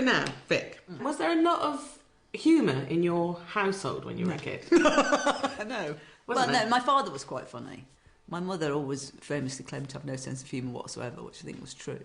now, Vic, was there a lot of humour in your household when you were a kid? No. Wasn't No, it? my father was quite funny. My mother always famously claimed to have no sense of humour whatsoever, which I think was true.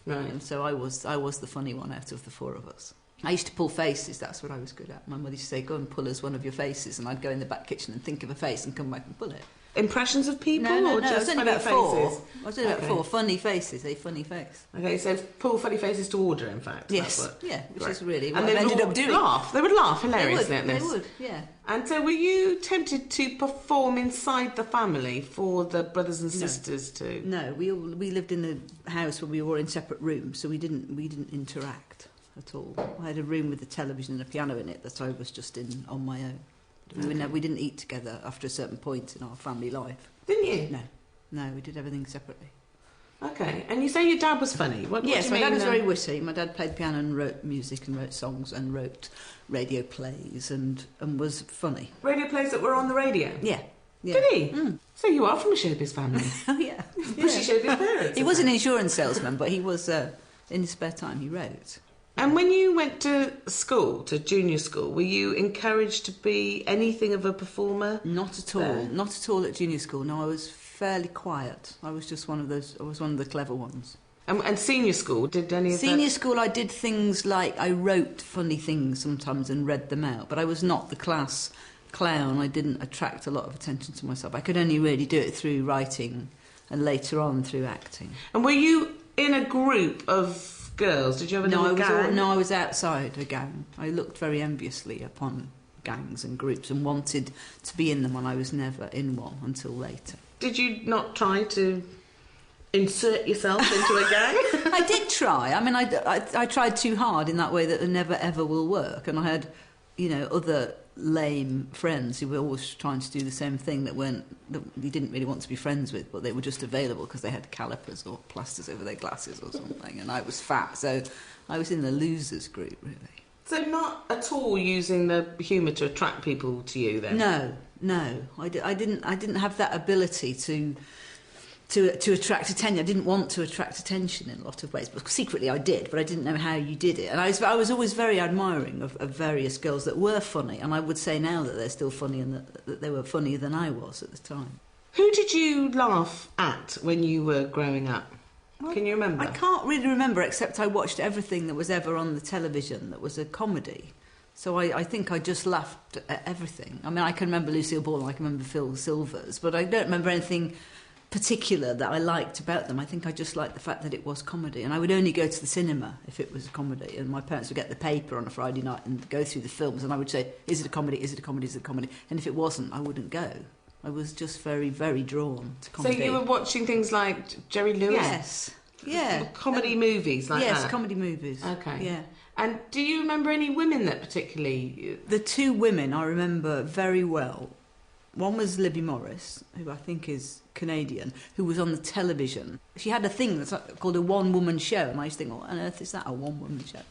Right. And so I was the funny one out of the four of us. I used to pull faces, that's what I was good at. My mother used to say, go and pull us one of your faces, and I'd go in the back kitchen and think of a face and come back and pull it. Impressions of people or No, just I was only funny about faces? four. I was only about Okay. four. Funny faces, a funny face. Okay, so pull funny faces to order, in fact. Yes, That's what... yeah, which Right. is really what And I they would ended all up doing. laugh. They would laugh hilariously They at this. would, yeah. And so were you tempted to perform inside the family for the brothers and sisters too? No, we lived in a house where we were in separate rooms, so we didn't interact at all. I had a room with a television and a piano in it that I was just in on my own. We didn't eat together after a certain point in our family life. Didn't you? No, we did everything separately. Okay, and you say your dad was funny. What Yes, do you my mean? dad was very witty. My dad played piano and wrote music and wrote songs and wrote radio plays and was funny. Radio plays that were on the radio? Yeah. Did he? So you are from a showbiz family. Oh, yeah. Pushy showbiz parents. He was an insurance salesman, but he was, in his spare time, he wrote. And when you went to school, to junior school, were you encouraged to be anything of a performer? Not at all. Not at all at junior school. No, I was fairly quiet. I was just one of the clever ones. And senior school, did any of Senior that? school, I did things like I wrote funny things sometimes and read them out, but I was not the class clown. I didn't attract a lot of attention to myself. I could only really do it through writing and later on through acting. And were you in a group of girls? Did you have a little gang? I was outside a gang. I looked very enviously upon gangs and groups and wanted to be in them, and I was never in one until later. Did you not try to insert yourself into a gang? I did try. I mean, I tried too hard in that way that it never ever will work. And I had, other lame friends who were always trying to do the same thing that you didn't really want to be friends with, but they were just available because they had calipers or plasters over their glasses or something. And I was fat, so I was in the losers group, really. So not at all using the humour to attract people to you then? No. I didn't have that ability to attract attention. I didn't want to attract attention in a lot of ways, but secretly I did, but I didn't know how you did it. And I was always very admiring of various girls that were funny, and I would say now that they're still funny and that they were funnier than I was at the time. Who did you laugh at when you were growing up? Can you remember? I can't really remember, except I watched everything that was ever on the television that was a comedy. So I think I just laughed at everything. I mean, I can remember Lucille Ball and I can remember Phil Silvers, but I don't remember anything particular that I liked about them. I think I just liked the fact that it was comedy, and I would only go to the cinema if it was a comedy, and my parents would get the paper on a Friday night and go through the films, and I would say, is it a comedy, is it a comedy, is it a comedy? And if it wasn't, I wouldn't go. I was just very, very drawn to comedy. So you were watching things like Jerry Lewis? Yes. Yeah. Comedy movies like that? Yes, comedy movies. Okay. Yeah. And do you remember any women that particularly... The two women I remember very well. One was Libby Morris, who I think is Canadian, who was on the television. She had a thing that's called a one-woman show, and I used to think, what on earth is that, a one-woman show?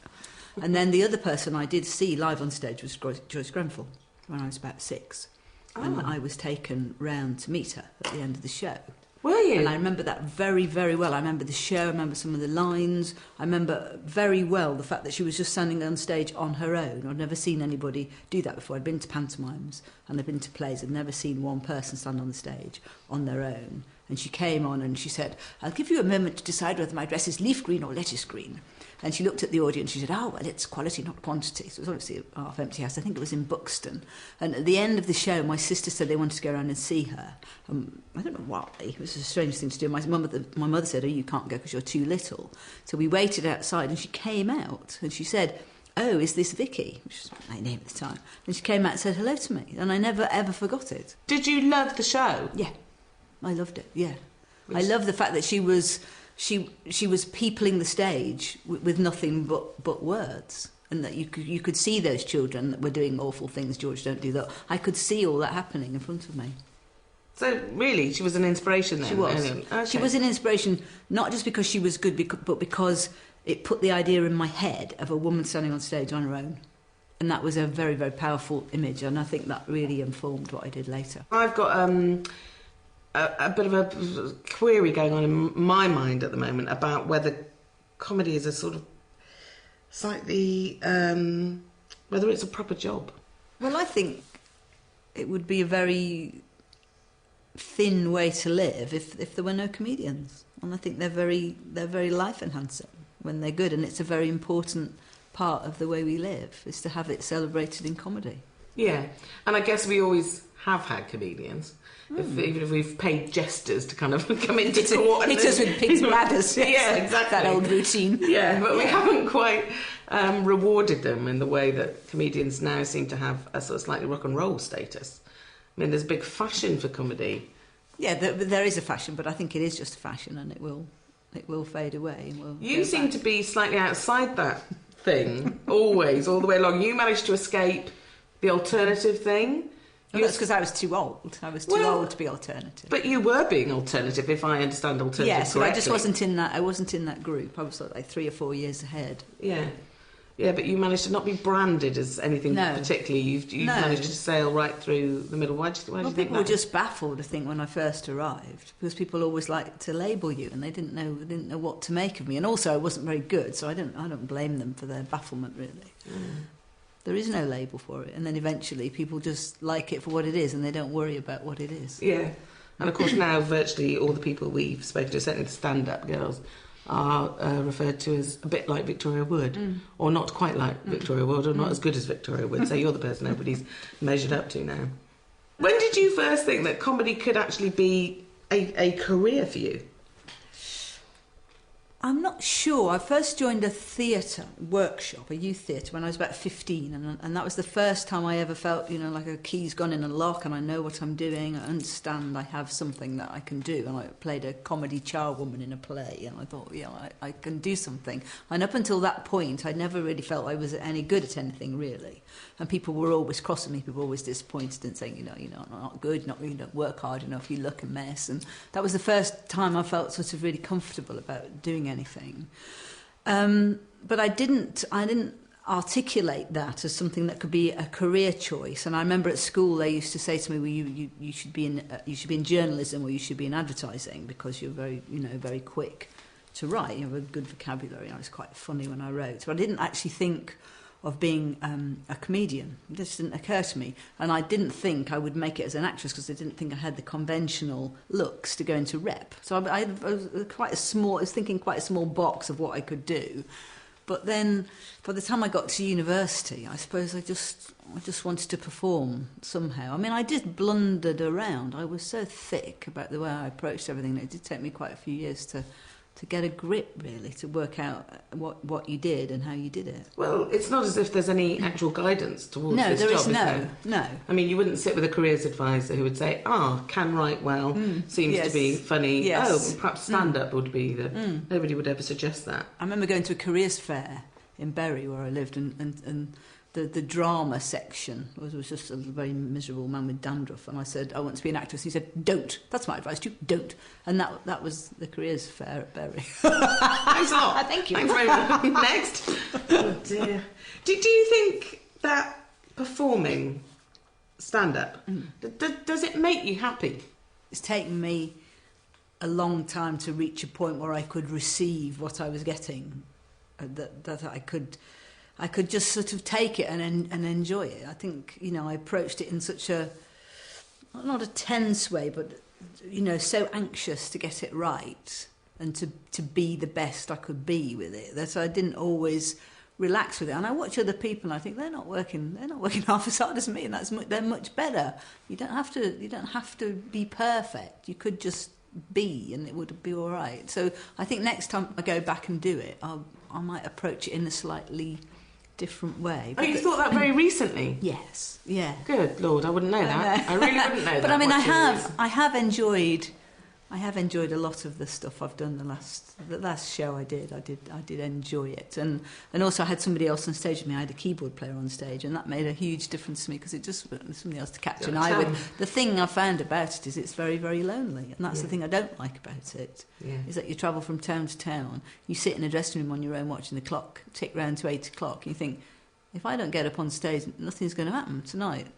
And then the other person I did see live on stage was Joyce Grenfell, when I was about 6. And I was taken round to meet her at the end of the show. Were you? And I remember that very, very well. I remember the show, I remember some of the lines. I remember very well the fact that she was just standing on stage on her own. I'd never seen anybody do that before. I'd been to pantomimes and I'd been to plays. I'd never seen one person stand on the stage on their own. And she came on and she said, I'll give you a moment to decide whether my dress is leaf green or lettuce green. And she looked at the audience, she said, oh, well, it's quality, not quantity. So it was obviously a half-empty house. I think it was in Buxton. And at the end of the show, my sister said they wanted to go around and see her. I don't know why. It was a strange thing to do. My mother said, oh, you can't go because you're too little. So we waited outside and she came out and she said, oh, is this Vicky? Which was my name at the time. And she came out and said hello to me. And I never, ever forgot it. Did you love the show? Yeah. I loved it, yeah. I love the fact that she was peopling the stage with nothing but words, and that you could see those children that were doing awful things. George, don't do that. I could see all that happening in front of me. So really, she was an inspiration then? She was. Okay. She was an inspiration, not just because she was good, but because it put the idea in my head of a woman standing on stage on her own. And that was a very, very powerful image, and I think that really informed what I did later. I've got a bit of a query going on in my mind at the moment about whether comedy is a sort of slightly, whether it's a proper job. Well, I think it would be a very thin way to live if there were no comedians. And I think they're very life enhancing when they're good, and it's a very important part of the way we live is to have it celebrated in comedy. Yeah, and I guess we always have had comedians. Even if we've paid jesters to kind of come into court. Hit us with pig's bladders. Yes, yeah, exactly. That old routine. Yeah, but we haven't quite rewarded them in the way that comedians now seem to have a sort of slightly rock and roll status. I mean, there's a big fashion for comedy. Yeah, there is a fashion, but I think it is just a fashion, and it will fade away. And you seem to be slightly outside that thing, always, all the way along. You managed to escape the alternative thing. Well, that's because I was too old. I was too old to be alternative. But you were being alternative, if I understand alternative yes, correctly. but I just wasn't in that. I wasn't in that group. I was like 3 or 4 years ahead. Yeah. Yeah, but you managed to not be branded as anything particularly. You've managed to sail right through the middle. Why do you think people that? were just baffled, I think, when I first arrived, because people always like to label you, and they didn't know what to make of me. And also, I wasn't very good, so I don't blame them for their bafflement, really. There is no label for it, and then eventually people just like it for what it is, and they don't worry about what it is. Yeah, and of course now virtually all the people we've spoken to, certainly the stand-up girls, are referred to as a bit like Victoria Wood, or not quite like Victoria Wood, or not as good as Victoria Wood. So you're the person everybody's measured up to now. When did you first think that comedy could actually be a career for you? I'm not sure. I first joined a theatre workshop, a youth theatre, when I was about 15, and that was the first time I ever felt, like a key's gone in a lock and I know what I'm doing, I understand I have something that I can do. And I played a comedy charwoman in a play, and I thought, I can do something. And up until that point, I never really felt I was any good at anything, really. And people were always crossing me, people were always disappointed and saying, I'm not good, you don't work hard enough, you look a mess. And that was the first time I felt sort of really comfortable about doing anything. But I didn't articulate that as something that could be a career choice. And I remember at school they used to say to me, well, you should be in journalism, or you should be in advertising, because you're very quick to write. You have a good vocabulary. I was quite funny when I wrote. But I didn't actually think of being a comedian. It just didn't occur to me. And I didn't think I would make it as an actress, because I didn't think I had the conventional looks to go into rep. So I was thinking quite a small box of what I could do. But then by the time I got to university, I suppose I just wanted to perform somehow. I mean, I just blundered around. I was so thick about the way I approached everything that it did take me quite a few years to get a grip, really, to work out what you did and how you did it. Well, it's not as if there's any actual guidance towards this job, is there? No. I mean, you wouldn't sit with a careers advisor who would say, can write well, seems to be funny. Yes. Perhaps stand-up would be the... Nobody would ever suggest that. I remember going to a careers fair in Bury, where I lived, and the drama section was just a very miserable man with dandruff, and I said, I want to be an actress. He said, don't. That's my advice to you, don't. And that was the careers fair at Bury. Thanks a lot. Thank you. Thanks very much. Next. Oh dear. Do you think that performing stand-up, does it make you happy? It's taken me a long time to reach a point where I could receive what I was getting, that I could just sort of take it and enjoy it. I think, I approached it in such a, not a tense way, but, so anxious to get it right and to be the best I could be with it, that I didn't always relax with it. And I watch other people and I think they're not working half as hard as me, and they're much better. You don't have to be perfect. You could just be, and it would be all right. So I think next time I go back and do it, I might approach it in a slightly different way. Oh, you thought that very recently? Yes, yeah. Good Lord, I wouldn't know that. I really wouldn't know that. But I mean, I have enjoyed a lot of the stuff I've done. The last show I did enjoy it, and also I had somebody else on stage with me. I had a keyboard player on stage, and that made a huge difference to me, because it just was somebody else to catch an eye with. The thing I found about it is it's very, very lonely, and that's the thing I don't like about it. Yeah. Is that you travel from town to town, you sit in a dressing room on your own watching the clock tick round to 8 o'clock, and you think, if I don't get up on stage, nothing's going to happen tonight.